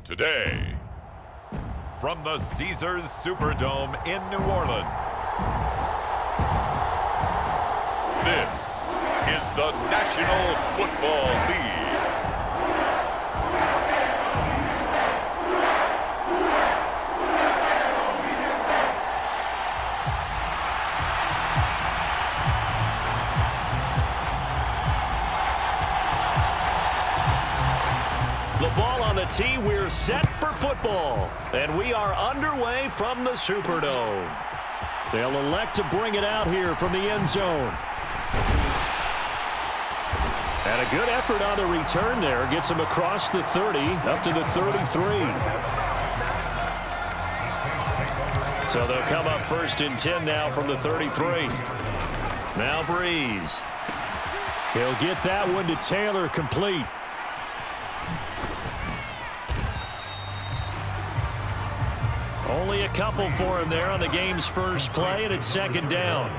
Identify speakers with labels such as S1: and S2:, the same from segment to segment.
S1: Today, from the Caesars Superdome in New Orleans, this is the National Football League.
S2: The ball on the tee, we're set for football. And we are underway from the Superdome. They'll elect to bring it out here from the end zone. And a good effort on the return there. Gets him across the 30, up to the 33. So they'll come up 1st and 10 now from the 33. Now Breeze. He'll get that one to Taylor complete. Only a couple for him there on the game's first play, and it's 2nd down.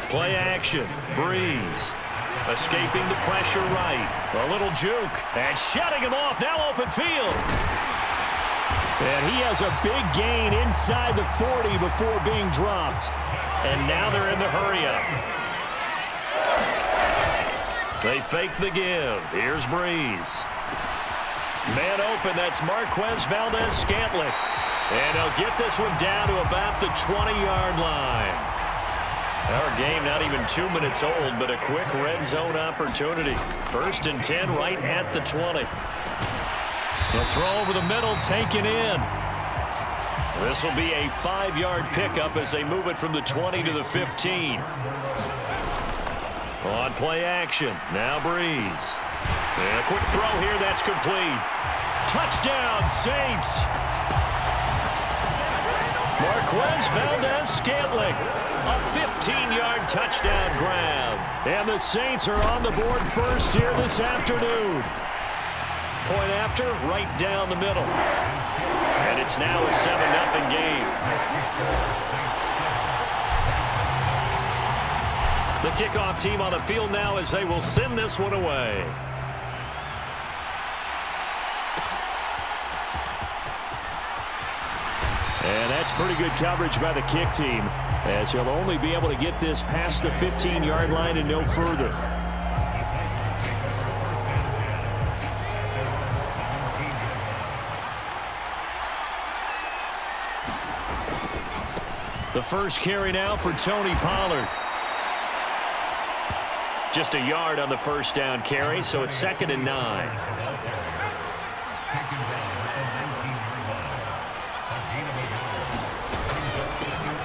S2: Play action. Breeze. Escaping the pressure right. A little juke. And shutting him off. Now open field. And he has a big gain inside the 40 before being dropped. And now they're in the hurry-up. They fake the give. Here's Breeze. Man open, that's Marquez Valdez-Scantling. And he'll get this one down to about the 20-yard line. Our game not even 2 minutes old, but a quick red zone opportunity. 1st and 10 right at the 20. The throw over the middle, taken in. This will be a 5-yard pickup as they move it from the 20 to the 15. On play action, now Breeze. And a quick throw here, that's complete. Touchdown, Saints. Marquez Valdez-Scantling. A 15-yard touchdown grab. And the Saints are on the board first here this afternoon. Point after, right down the middle. And it's now a 7-0 game. The kickoff team on the field now as they will send this one away. And that's pretty good coverage by the kick team, as he'll only be able to get this past the 15-yard line and no further. The first carry now for Tony Pollard. Just a yard on the first down carry, so it's 2nd and 9.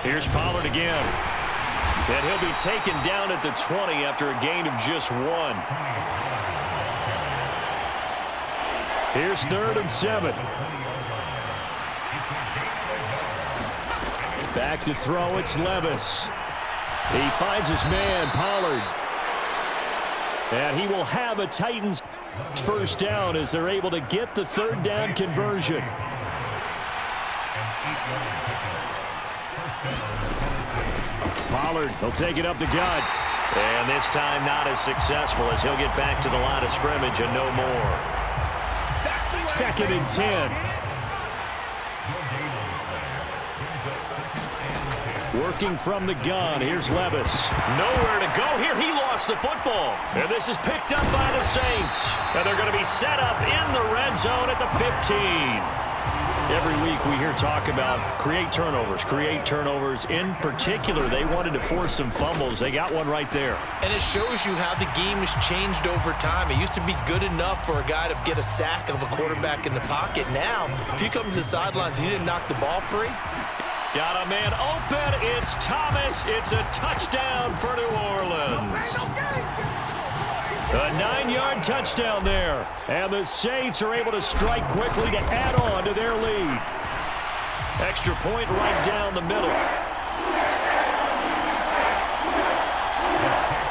S2: Here's Pollard again. And he'll be taken down at the 20 after a gain of just 1. Here's 3rd and 7. Back to throw, it's Levis. He finds his man, Pollard. And he will have a Titans first down as they're able to get the 3rd down conversion. Pollard, he'll take it up the gut. And this time not as successful as he'll get back to the line of scrimmage and no more. 2nd and 10. Working from the gun. Here's Levis. Nowhere to go here. He lost the football. And this is picked up by the Saints. And they're going to be set up in the red zone at the 15. Every week we hear talk about create turnovers. In particular, they wanted to force some fumbles. They got one right there.
S3: And it shows you how the game has changed over time. It used to be good enough for a guy to get a sack of a quarterback in the pocket. Now, if you come to the sidelines and you didn't knock the ball free.
S2: Got a man open. It's Thomas. It's a touchdown for New Orleans. A 9-yard touchdown there. And the Saints are able to strike quickly to add on to their lead. Extra point right down the middle.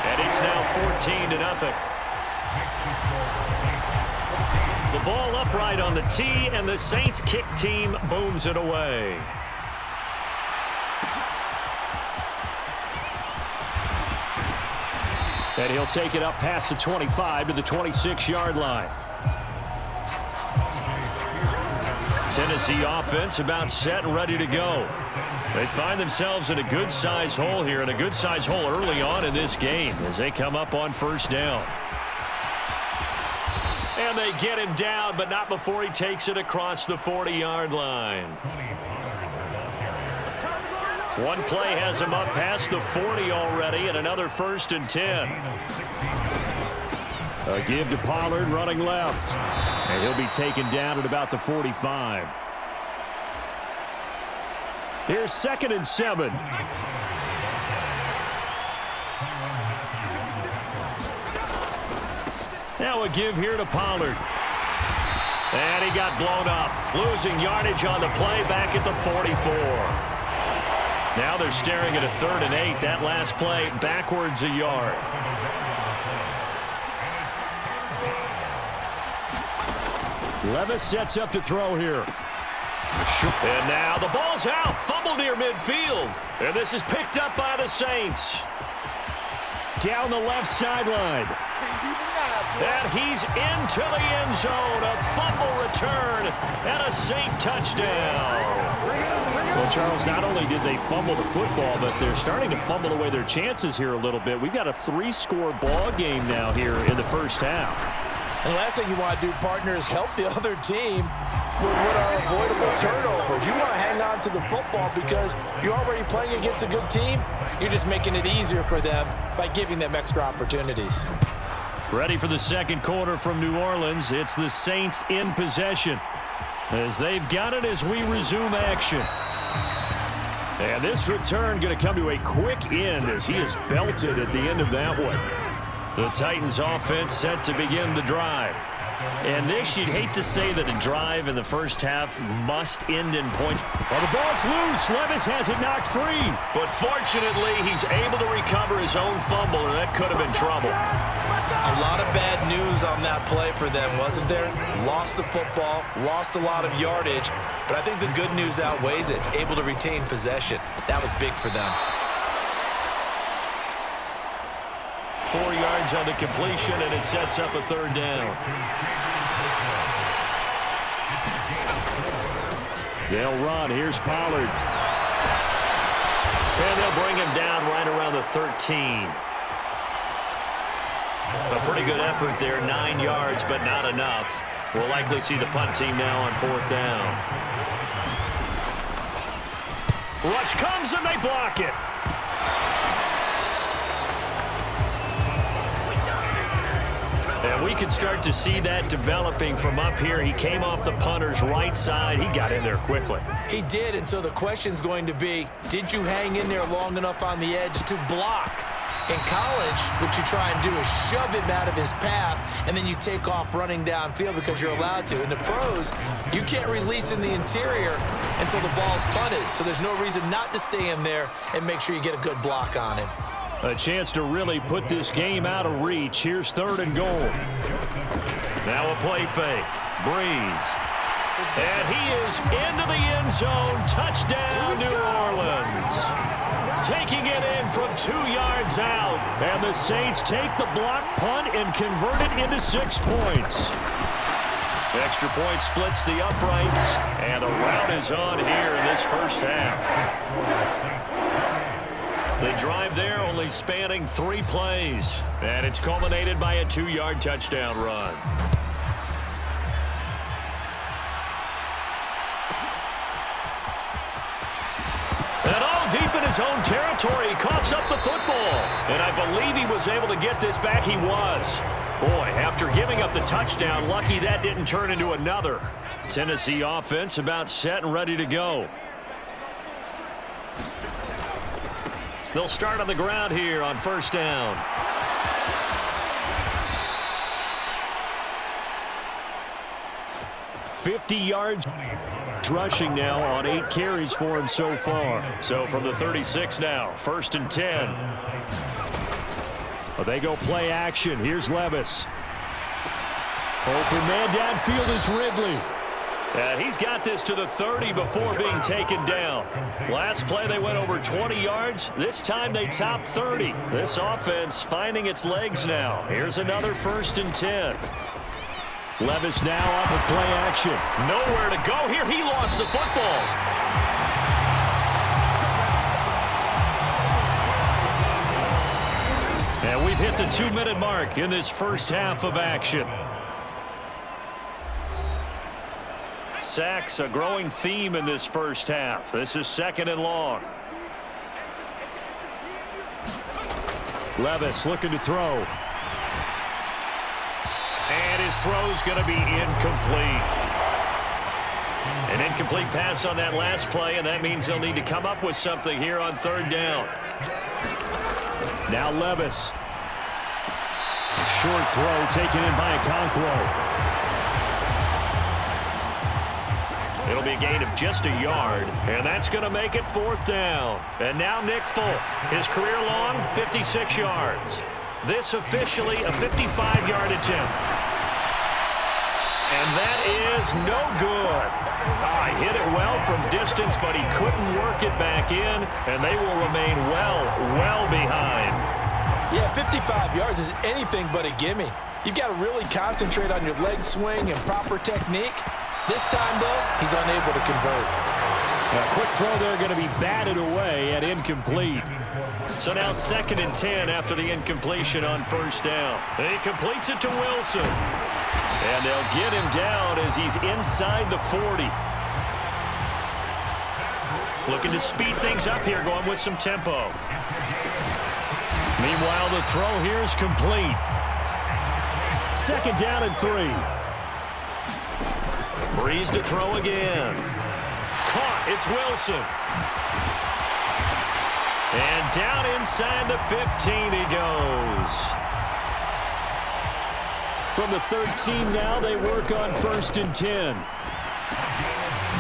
S2: And it's now 14-0. The ball upright on the tee, and the Saints kick team booms it away. And he'll take it up past the 25 to the 26-yard line. Tennessee offense about set and ready to go. They find themselves in a good-sized hole here, and a good-sized hole early on in this game as they come up on first down. And they get him down, but not before he takes it across the 40-yard line. One play has him up past the 40 already, and another 1st and 10. A give to Pollard running left. And he'll be taken down at about the 45. Here's 2nd and 7. Now a give here to Pollard. And he got blown up. Losing yardage on the play back at the 44. Now they're staring at a 3rd and 8. That last play backwards a yard. Levis sets up to throw here. And now the ball's out. Fumble near midfield. And this is picked up by the Saints. Down the left sideline. And he's into the end zone. A fumble return and a Saint touchdown. Well, Charles, not only did they fumble the football, but they're starting to fumble away their chances here a little bit. We've got a 3-score ball game now here in the first half.
S3: And the last thing you want to do, partner, is help the other team with what are avoidable turnovers. You want to hang on to the football because you're already playing against a good team. You're just making it easier for them by giving them extra opportunities.
S2: Ready for the second quarter from New Orleans. It's the Saints in possession as they've got it as we resume action. And this return going to come to a quick end as he is belted at the end of that one. The Titans offense set to begin the drive. And this, you'd hate to say that a drive in the first half must end in points. Well, the ball's loose. Levis has it knocked free. But fortunately, he's able to recover his own fumble, and that could have been trouble.
S3: A lot of bad news on that play for them, wasn't there? Lost the football, lost a lot of yardage, but I think the good news outweighs it. Able to retain possession. That was big for them.
S2: 4 yards on the completion, and it sets up a 3rd down. They'll run. Here's Pollard. And they'll bring him down right around the 13. A pretty good effort there, 9 yards, but not enough. We'll likely see the punt team now on 4th down. Rush comes and they block it. And we can start to see that developing from up here. He came off the punter's right side. He got in there quickly.
S3: He did, and so the question's going to be, did you hang in there long enough on the edge to block? In college, what you try and do is shove him out of his path, and then you take off running downfield because you're allowed to. In the pros, you can't release in the interior until the ball's punted, so there's no reason not to stay in there and make sure you get a good block on him.
S2: A chance to really put this game out of reach. Here's 3rd and goal. Now a play fake. Breeze. And he is into the end zone. Touchdown, New Orleans. Taking it in from 2 yards out. And the Saints take the block punt and convert it into 6 points. Extra point splits the uprights. And the rout is on here in this first half. The drive there only spanning 3 plays. And it's culminated by a 2-yard touchdown run. And all deep in his own territory, he coughs up the football. And I believe he was able to get this back. He was. Boy, after giving up the touchdown, lucky that didn't turn into another. Tennessee offense about set and ready to go. They'll start on the ground here on 1st down. $50 yards rushing now on 8 carries for him so far. So from the 36 now, 1st and 10. Well, they go play action. Here's Levis. Open man downfield is Ridley. And he's got this to the 30 before being taken down. Last play they went over 20 yards. This time they topped 30. This offense finding its legs now. Here's another 1st and 10. Levis now off of play action. Nowhere to go here. He lost the football. And we've hit the 2-minute mark in this first half of action. Sacks, a growing theme in this first half. This is 2nd and long. Levis looking to throw. And his throw's going to be incomplete. An incomplete pass on that last play, and that means they'll need to come up with something here on 3rd down. Now Levis. A short throw taken in by Okonkwo. It'll be a gain of just a yard, and that's going to make it 4th down. And now Nick Folk, his career long 56 yards. This officially a 55-yard attempt. And that is no good. He hit it well from distance, but he couldn't work it back in, and they will remain well behind.
S3: Yeah, 55 yards is anything but a gimme. You've got to really concentrate on your leg swing and proper technique. This time, though, he's unable to convert.
S2: A quick throw there going to be batted away and incomplete. So now 2nd and 10 after the incompletion on 1st down. He completes it to Wilson. And they'll get him down as he's inside the 40. Looking to speed things up here, going with some tempo. Meanwhile, the throw here is complete. 2nd down and 3. Breeze to throw again. Caught. It's Wilson. And down inside the 15 he goes. From the 13 now, they work on 1st and 10.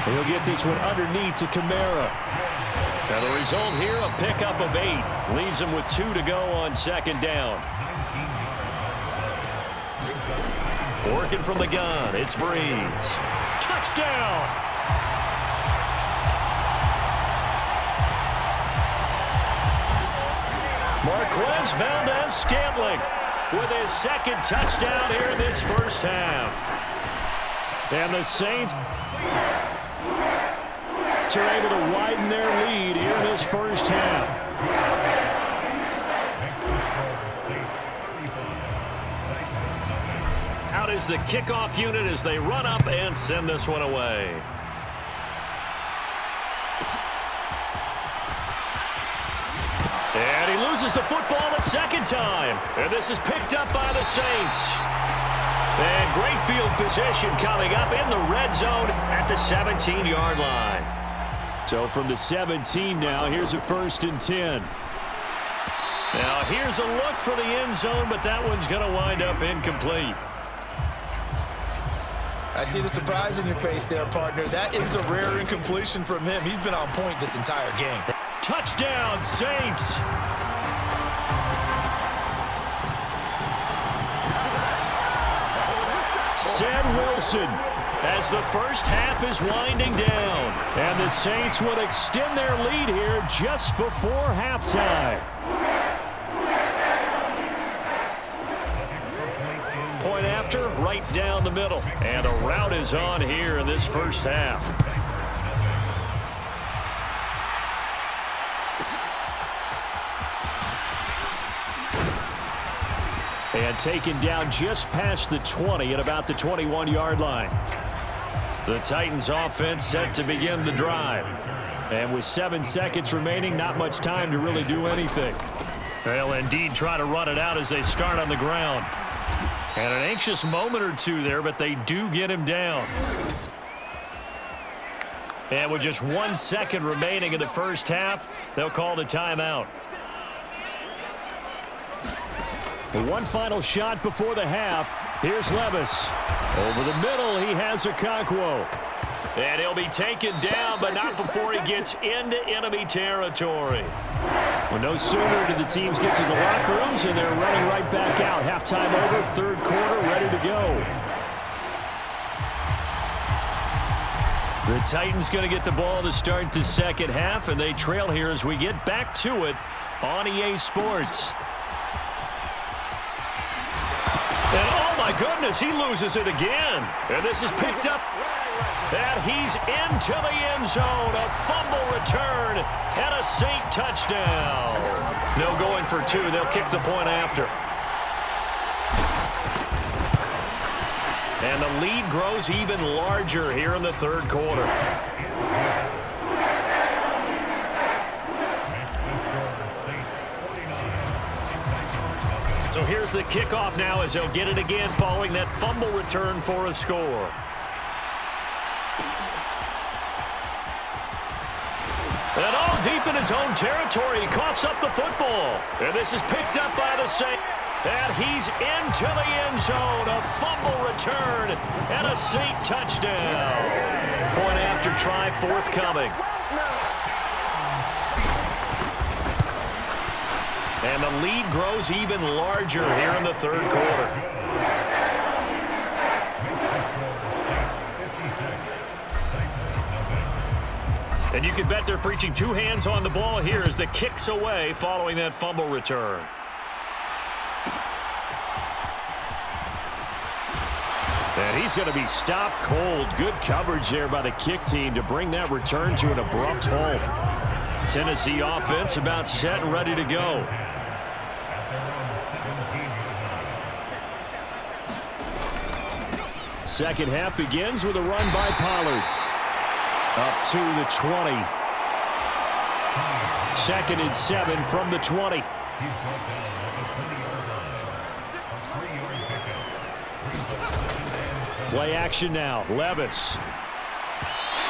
S2: He'll get this one underneath to Kamara. Now the result here, a pickup of 8. Leaves him with 2 to go on 2nd down. Working from the gun, it's Breeze. Touchdown! Marquez Valdez-Scantling with his 2nd touchdown here in this first half. And the Saints are able to widen their lead here in this first half. Out is the kickoff unit as they run up and send this one away. And he loses the football the 2nd time. And this is picked up by the Saints. And great field position coming up in the red zone at the 17-yard line. So from the 17 now, here's a 1st and 10. Now here's a look for the end zone, but that one's going to wind up incomplete.
S3: I see the surprise in your face there, partner. That is a rare incompletion from him. He's been on point this entire game.
S2: Touchdown, Saints! Sam Wilson as the first half is winding down. And the Saints will extend their lead here just before halftime. Point after, right down the middle. And a rout is on here in this first half. And taken down just past the 20 at about the 21-yard line. The Titans offense set to begin the drive. And with 7 seconds remaining, not much time to really do anything. They'll indeed try to run it out as they start on the ground. And an anxious moment or two there, but they do get him down. And with just 1 second remaining in the first half, they'll call the timeout. One final shot before the half. Here's Levis. Over the middle, he has Okonkwo. And he'll be taken down, but not before he gets into enemy territory. Well, no sooner did the teams get to the locker rooms, and they're running right back out. Halftime over, 3rd quarter, ready to go. The Titans going to get the ball to start the 2nd half, and they trail here as we get back to it on EA Sports. And oh my goodness, he loses it again. And this is picked up. And he's into the end zone. A fumble return and a Saint touchdown. No going for two. They'll kick the point after. And the lead grows even larger here in the third quarter. So here's the kickoff now as they'll get it again following that fumble return for a score. And all deep in his own territory, he coughs up the football. And this is picked up by the Saints. And he's into the end zone. A fumble return and a Saint touchdown. Point after try forthcoming. And the lead grows even larger here in the third quarter. And you can bet they're preaching two hands on the ball here as the kick's away following that fumble return. And he's going to be stopped cold. Good coverage there by the kick team to bring that return to an abrupt halt. Tennessee offense about set and ready to go. Second half begins with a run by Pollard. Up to the 20. 2nd and 7 from the 20. Play action now. Levis.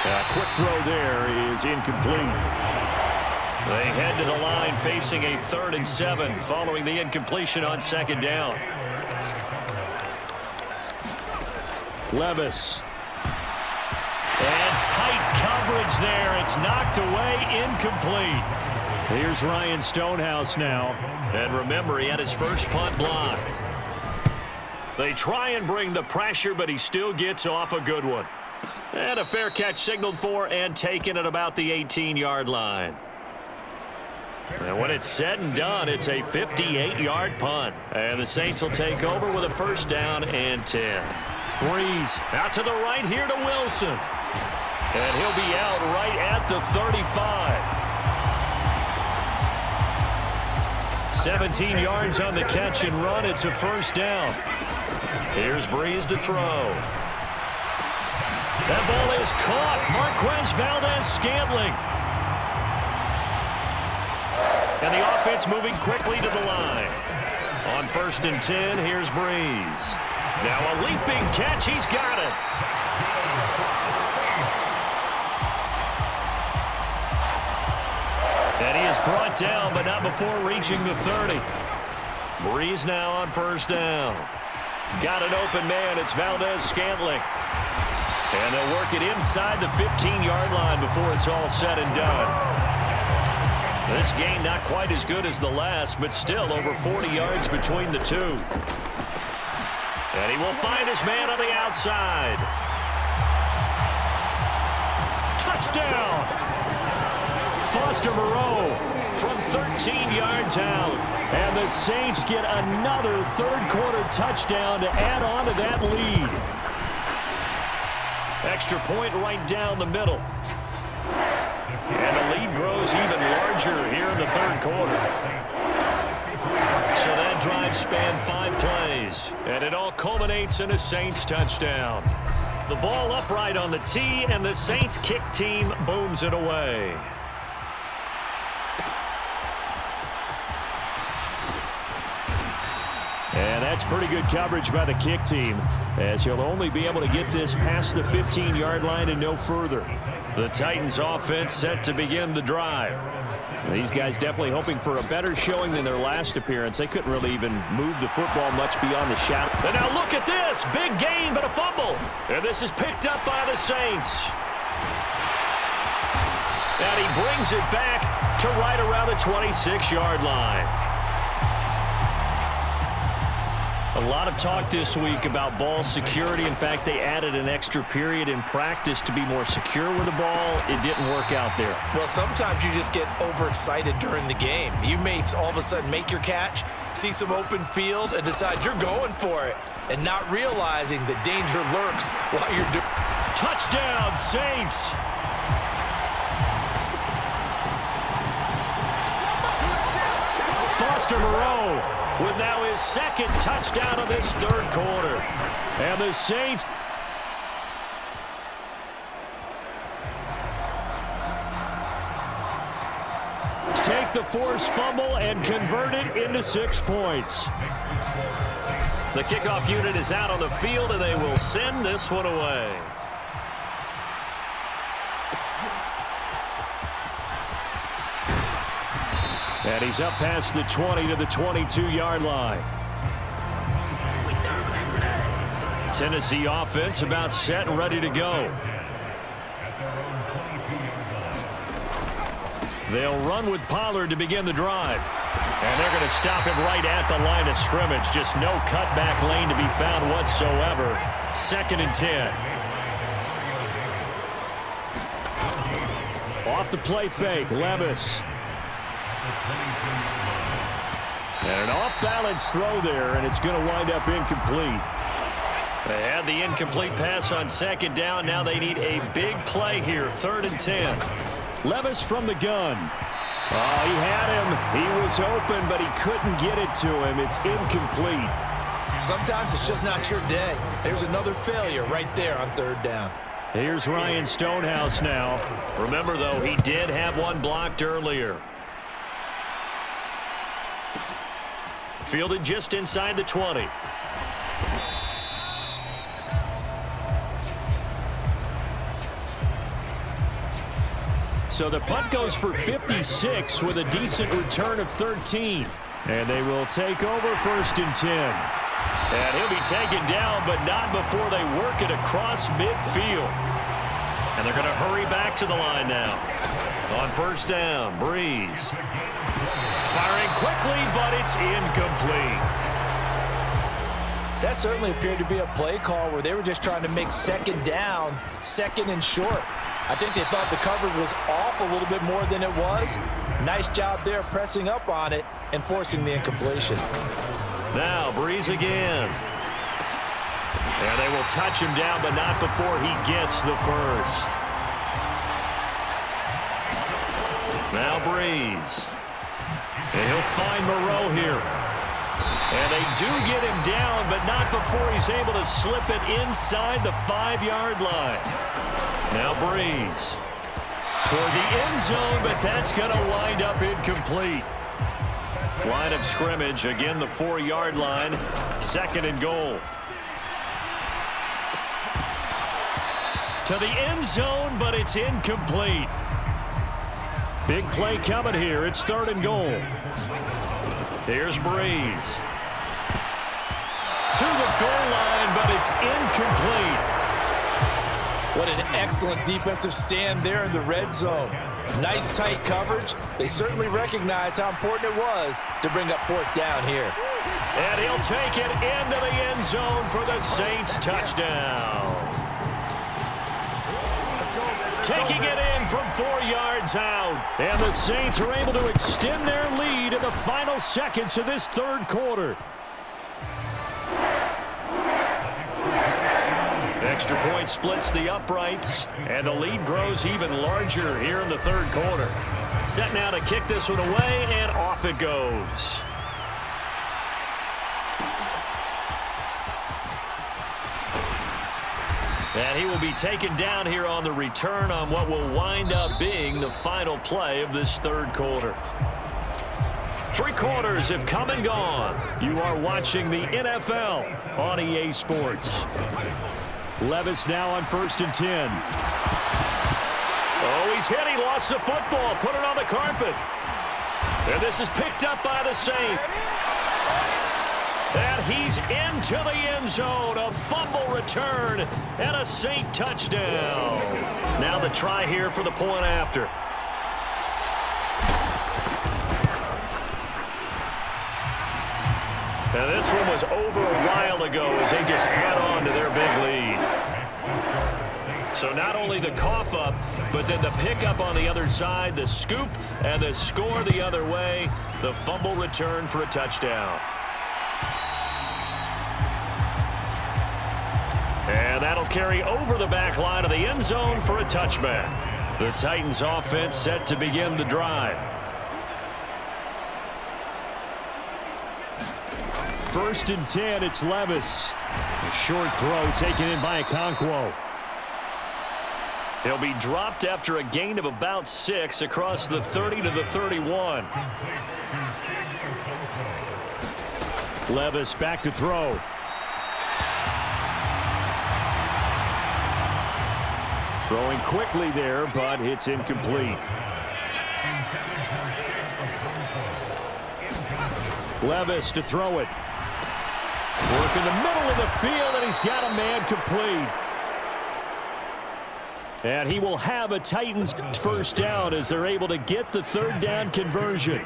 S2: A quick throw there is incomplete. They head to the line facing a 3rd and 7 following the incompletion on 2nd down. Levis. And tight coverage there. It's knocked away, incomplete. Here's Ryan Stonehouse now. And remember, he had his first punt blocked. They try and bring the pressure, but he still gets off a good one. And a fair catch signaled for and taken at about the 18-yard line. And when it's said and done, it's a 58-yard punt. And the Saints will take over with a 1st down and 10. Breeze out to the right here to Wilson. And he'll be out right at the 35. 17 yards on the catch and run. It's a 1st down. Here's Breeze to throw. That ball is caught. Marquez Valdez-Scantling. And the offense moving quickly to the line. On 1st and 10, here's Breeze. Now a leaping catch. He's got it. And he is brought down, but not before reaching the 30. Breeze now on 1st down. Got an open man. It's Valdez-Scantling. And they'll work it inside the 15-yard line before it's all said and done. This game not quite as good as the last, but still over 40 yards between the two. And he will find his man on the outside. Touchdown! Foster Moreau from 13 yards out. And the Saints get another third-quarter touchdown to add on to that lead. Extra point right down the middle. And the lead grows even larger here in the third quarter. So that drive spanned 5 plays. And it all culminates in a Saints touchdown. The ball upright on the tee, and the Saints kick team booms it away. And that's pretty good coverage by the kick team, as he'll only be able to get this past the 15-yard line and no further. The Titans offense set to begin the drive. These guys definitely hoping for a better showing than their last appearance. They couldn't really even move the football much beyond the shadow. And now look at this. Big gain, but a fumble. And this is picked up by the Saints. And he brings it back to right around the 26-yard line. A lot of talk this week about ball security. In fact, they added an extra period in practice to be more secure with the ball. It didn't work out there.
S3: Well, sometimes you just get overexcited during the game. You may all of a sudden make your catch, see some open field, and decide you're going for it. and not realizing the danger lurks while you're doing.
S2: Touchdown, Saints! Foster Moreau with now his second touchdown of this third quarter. And the Saints take the forced fumble and convert it into 6 points. The kickoff unit is out on the field, and they will send this one away. And he's up past the 20 to the 22-yard line. Tennessee offense about set and ready to go. They'll run with Pollard to begin the drive. And they're going to stop him right at the line of scrimmage. Just no cutback lane to be found whatsoever. 2nd and 10. Off the play fake, Levis. And an off-balance throw there, and it's going to wind up incomplete. They had the incomplete pass on 2nd down. Now they need a big play here, 3rd and 10. Levis from the gun. Oh, he had him. He was open, but he couldn't get it to him. It's incomplete.
S3: Sometimes it's just not your day. There's another failure right there on 3rd down.
S2: Here's Ryan Stonehouse now. Remember, though, he did have one blocked earlier. Fielded just inside the 20. So the punt goes for 56 with a decent return of 13. And they will take over 1st and 10. And he'll be taken down, but not before they work it across midfield. And they're going to hurry back to the line now. On 1st down, Breeze. Firing quickly, but it's incomplete.
S3: That certainly appeared to be a play call where they were just trying to make 2nd down, 2nd and short. I think they thought the coverage was off a little bit more than it was. Nice job there pressing up on it and forcing the incompletion.
S2: Now Breeze again. And they will touch him down, but not before he gets the first. Now Breeze. And he'll find Moreau here. And they do get him down, but not before he's able to slip it inside the 5-yard line. Now Breeze toward the end zone, but that's going to wind up incomplete. Line of scrimmage, again the 4-yard line, 2nd and goal. To the end zone, but it's incomplete. Big play coming here. It's 3rd and goal. Here's Breeze. To the goal line, but it's incomplete.
S3: What an excellent defensive stand there in the red zone. Nice tight coverage. They certainly recognized how important it was to bring up 4th down here.
S2: And he'll take it into the end zone for the Saints touchdown. Taking it in from 4 yards out. And the Saints are able to extend their lead in the final seconds of this 3rd quarter. Extra point splits the uprights, and the lead grows even larger here in the 3rd quarter. Set now to kick this one away, and off it goes. And he will be taken down here on the return on what will wind up being the final play of this 3rd quarter. 3 quarters have come and gone. You are watching the NFL on EA Sports. Levis now on 1st and 10. Oh, he's hit. He lost the football. Put it on the carpet. And this is picked up by the Saints. And he's into the end zone. A fumble return and a Saint touchdown. Now the try here for the point after. Now this one was over a while ago as they just add on to their big lead. So not only the cough up, but then the pickup on the other side, the scoop, and the score the other way, the fumble return for a touchdown. And that'll carry over the back line of the end zone for a touchback. The Titans offense set to begin the drive. First and 10, it's Levis. A short throw taken in by Okonkwo. He'll be dropped after a gain of about 6 across the 30 to the 31. Levis back to throw. Throwing quickly there, but it's incomplete. Levis to throw it. Work in the middle of the field, and he's got a man complete. And he will have a Titans first down as they're able to get the third down conversion.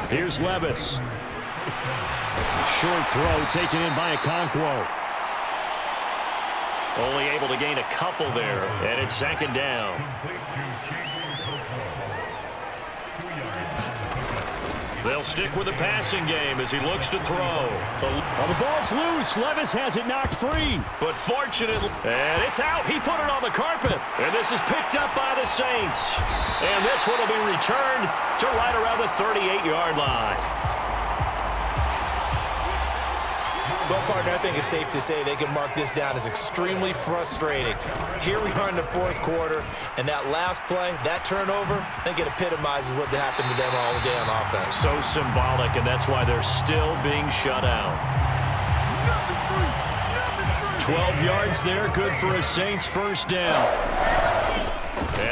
S2: Here's Levis. Short throw taken in by Okonkwo. Only able to gain a couple there, and it's second down. They'll stick with the passing game as he looks to throw. Well, the ball's loose. Levis has it knocked free. But fortunately, and it's out. He put it on the carpet. And this is picked up by the Saints. And this one will be returned to right around the 38-yard line.
S3: Well, partner, I think it's safe to say they can mark this down as extremely frustrating. Here we are in the fourth quarter, and that last play, that turnover, I think it epitomizes what happened to them all day on offense.
S2: So symbolic, and that's why they're still being shut out. 12 yards there, good for a Saints first down.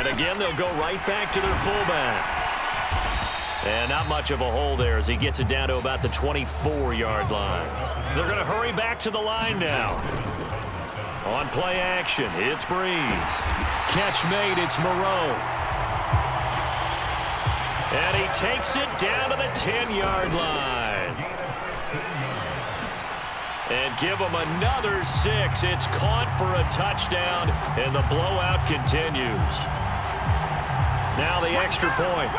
S2: And again, they'll go right back to their fullback. And not much of a hole there as he gets it down to about the 24-yard line. They're going to hurry back to the line now. On play action, it's Breeze. Catch made, it's Moreau. And he takes it down to the 10-yard line. And give him another 6. It's caught for a touchdown, and the blowout continues. Now the extra point.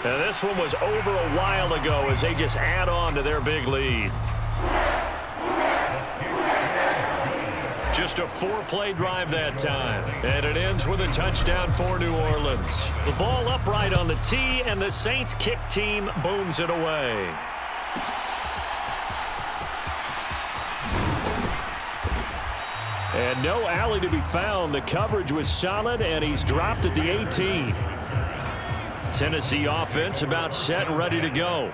S2: And this one was over a while ago as they just add on to their big lead. Just a 4-play drive that time. And it ends with a touchdown for New Orleans. The ball upright on the tee, and the Saints kick team booms it away. And no alley to be found. The coverage was solid, and he's dropped at the 18. Tennessee offense about set and ready to go.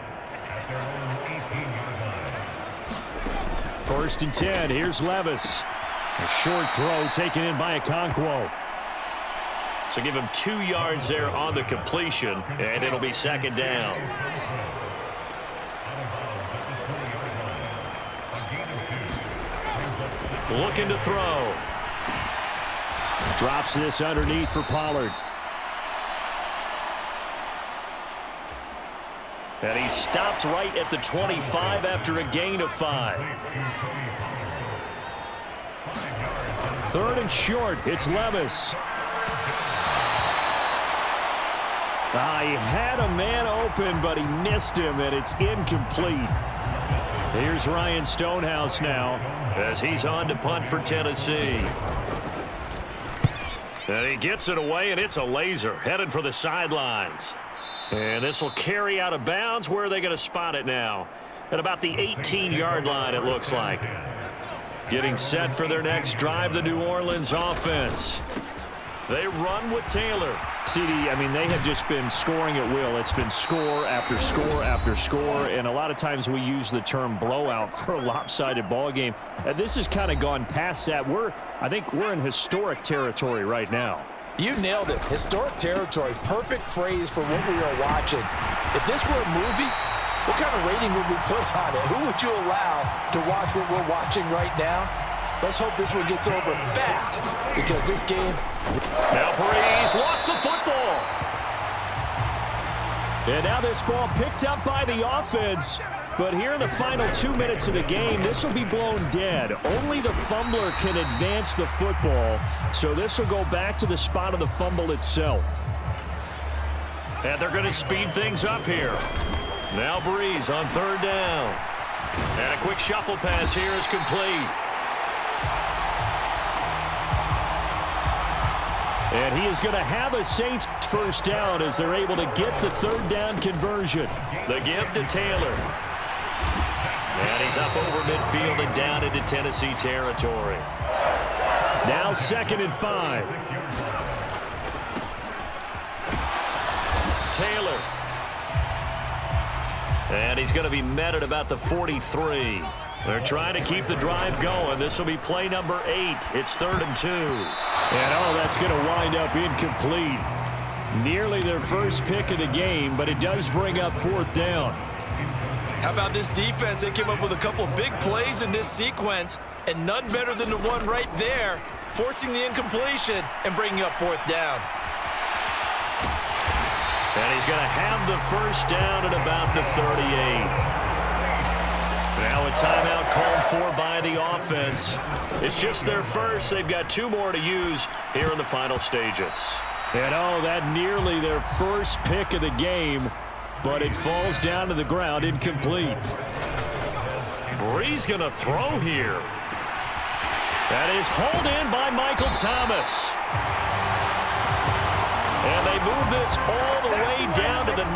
S2: First and 10. Here's Levis. A short throw taken in by Okonkwo. So give him 2 yards there on the completion, and it'll be second down. Looking to throw. Drops this underneath for Pollard. And he stopped right at the 25 after a gain of 5. Third and short, it's Levis. He had a man open, but he missed him, and it's incomplete. Here's Ryan Stonehouse now as he's on to punt for Tennessee. And he gets it away, and it's a laser headed for the sidelines. And this will carry out of bounds. Where are they going to spot it now? At about the 18-yard line, it looks like. Getting set for their next drive, the New Orleans offense. They run with Taylor. CD, I mean, they have just been scoring at will. It's been score after score after score, and a lot of times we use the term blowout for a lopsided ball game. This has kind of gone past that. I think we're in historic territory right now.
S3: You nailed it. Historic territory. Perfect phrase for what we are watching. If this were a movie, what kind of rating would we put on it? Who would you allow to watch what we're watching right now? Let's hope this one gets over fast, because this game...
S2: Now Breeze lost the football. And now this ball picked up by the offense. But here in the final 2 minutes of the game, this will be blown dead. Only the fumbler can advance the football, so this will go back to the spot of the fumble itself. And they're going to speed things up here. Now Breeze on third down. And a quick shuffle pass here is complete. And he is going to have a Saints first down as they're able to get the third down conversion. The give to Taylor. And he's up over midfield and down into Tennessee territory. Now 2nd and 5. Taylor. And he's going to be met at about the 43. They're trying to keep the drive going. This will be play number 8. It's 3rd and 2. And that's going to wind up incomplete. Nearly their first pick of the game, but it does bring up 4th down.
S3: How about this defense? They came up with a couple of big plays in this sequence, and none better than the one right there, forcing the incompletion and bringing up 4th down.
S2: And he's going to have the first down at about the 38. Now a timeout called for by the offense. It's just their first. They've got 2 more to use here in the final stages. And that nearly their first pick of the game, but it falls down to the ground incomplete. Breeze going to throw here. That is hauled in by Michael Thomas. And they move this all the way down to the 9.